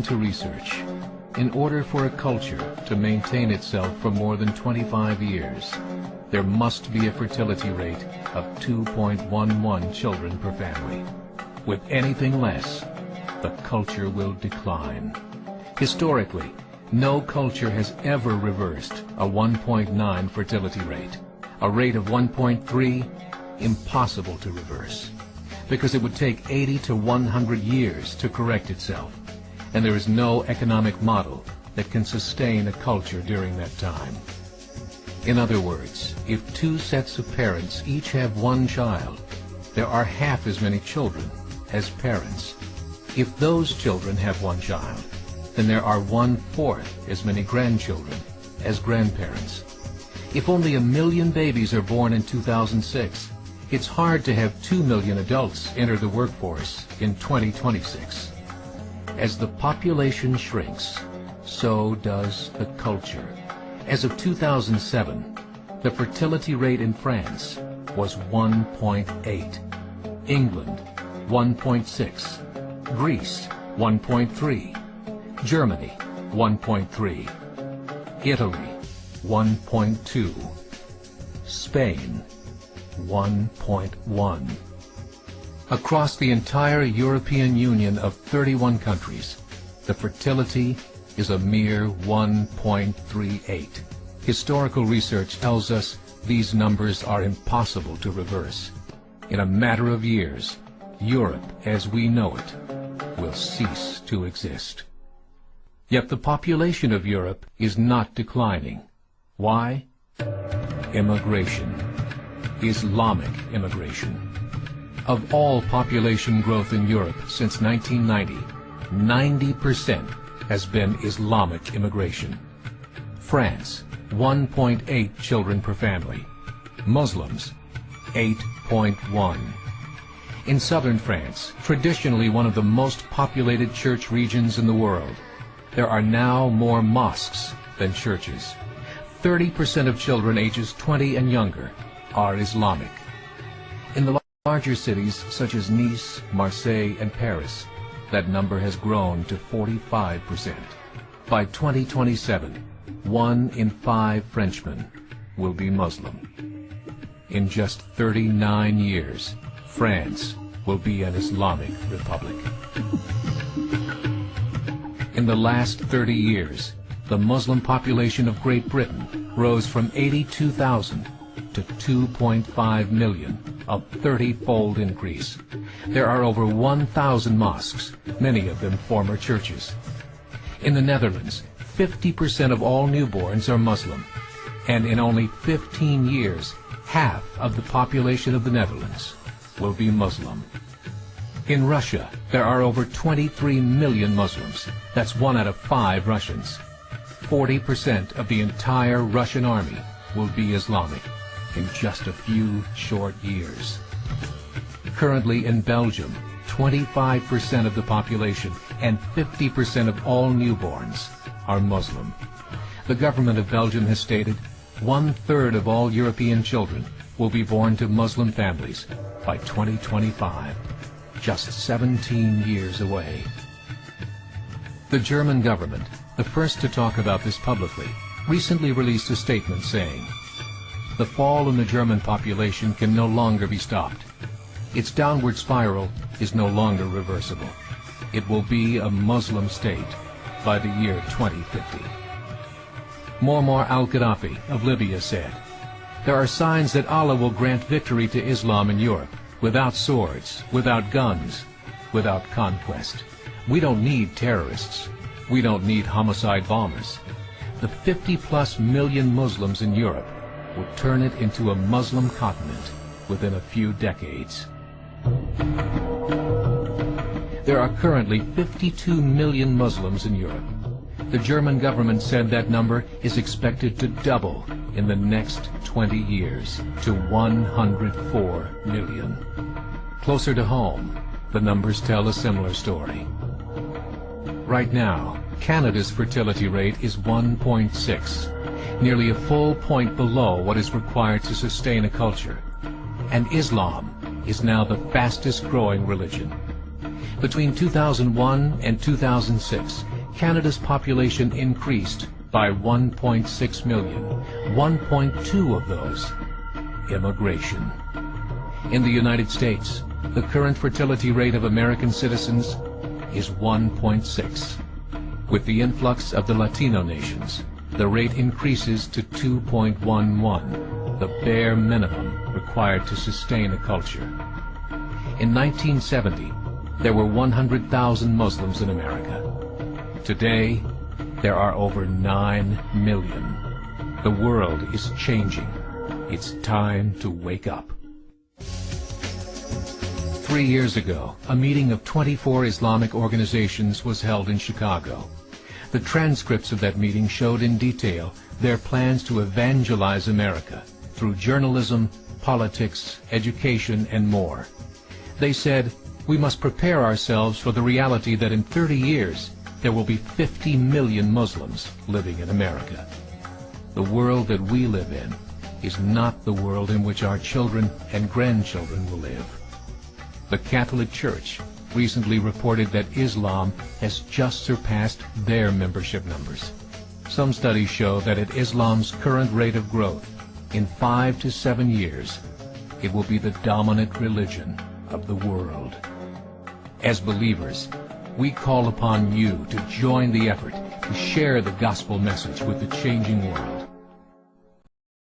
to research. In order for a culture to maintain itself for more than 25 years, there must be a fertility rate of 2.11 children per family. With anything less, the culture will decline. Historically, no culture has ever reversed a 1.9 fertility rate. A rate of 1.3, impossible to reverse, because it would take 80 to 100 years to correct itself, and there is no economic model that can sustain a culture during that time. In other words, if two sets of parents each have one child, there are half as many children as parents. If those children have one child, then there are 1/4 as many grandchildren as grandparents. If only 1 million babies are born in 2006, it's hard to have 2 million adults enter the workforce in 2026. As the population shrinks, so does the culture. As of 2007, the fertility rate in France was 1.8, England 1.6, Greece 1.3, Germany 1.3, Italy 1.2, Spain 1.1. Across the entire European Union of 31 countries, the fertility is a mere 1.38. Historical research tells us these numbers are impossible to reverse. In a matter of years, Europe as we know it will cease to exist. Yet the population of Europe is not declining. Why? Immigration. Islamic immigration. Of all population growth in Europe since 1990, 90% has been Islamic immigration. France, 1.8 children per family. Muslims, 8.1. In southern France, traditionally one of the most populated church regions in the world, there are now more mosques than churches. 30% of children ages 20 and younger are Islamic. In the larger cities such as Nice, Marseille, and Paris, that number has grown to 45%. By 2027, 1 in 5 Frenchmen will be Muslim. In just 39 years, France will be an Islamic republic. In the last 30 years, the Muslim population of Great Britain rose from 82,000 to 2.5 million, a 30-fold increase. There are over 1,000 mosques, many of them former churches. In the Netherlands, 50% of all newborns are Muslim, and in only 15 years, half of the population of the Netherlands will be Muslim. In Russia, there are over 23 million Muslims. That's 1 out of 5 Russians. 40% of the entire Russian army will be Islamic in just a few short years. Currently in Belgium, 25% of the population and 50% of all newborns are Muslim. The government of Belgium has stated 1/3 of all European children will be born to Muslim families by 2025, just 17 years away. The German government, the first to talk about this publicly, recently released a statement saying, "The fall in the German population can no longer be stopped. Its downward spiral is no longer reversible. It will be a Muslim state by the year 2050. Muammar al-Gaddafi of Libya said, "There are signs that Allah will grant victory to Islam in Europe, without swords, without guns, without conquest. We don't need terrorists. We don't need homicide bombers. The 50+ million Muslims in Europe will turn it into a Muslim continent within a few decades." There are currently 52 million Muslims in Europe. The German government said that number is expected to double in the next 20 years to 104 million. Closer to home, the numbers tell a similar story. Right now, Canada's fertility rate is 1.6, nearly a full point below what is required to sustain a culture. And Islam is now the fastest growing religion. Between 2001 and 2006, Canada's population increased by 1.6 million, 1.2 of those immigration. In the United States, the current fertility rate of American citizens is 1.6. With the influx of the Latino nations, the rate increases to 2.11, the bare minimum required to sustain a culture. In 1970, there were 100,000 Muslims in America. Today, there are over 9 million. The world is changing. It's time to wake up. 3 years ago, a meeting of 24 Islamic organizations was held in Chicago. The transcripts of that meeting showed in detail their plans to evangelize America through journalism, politics, education, and more. They said, we must prepare ourselves for the reality that in 30 years, there will be 50 million Muslims living in America. The world that we live in is not the world in which our children and grandchildren will live. The Catholic Church recently reported that Islam has just surpassed their membership numbers. Some studies show that at Islam's current rate of growth, in 5 to 7 years, it will be the dominant religion of the world. As believers, we call upon you to join the effort to share the gospel message with the changing world.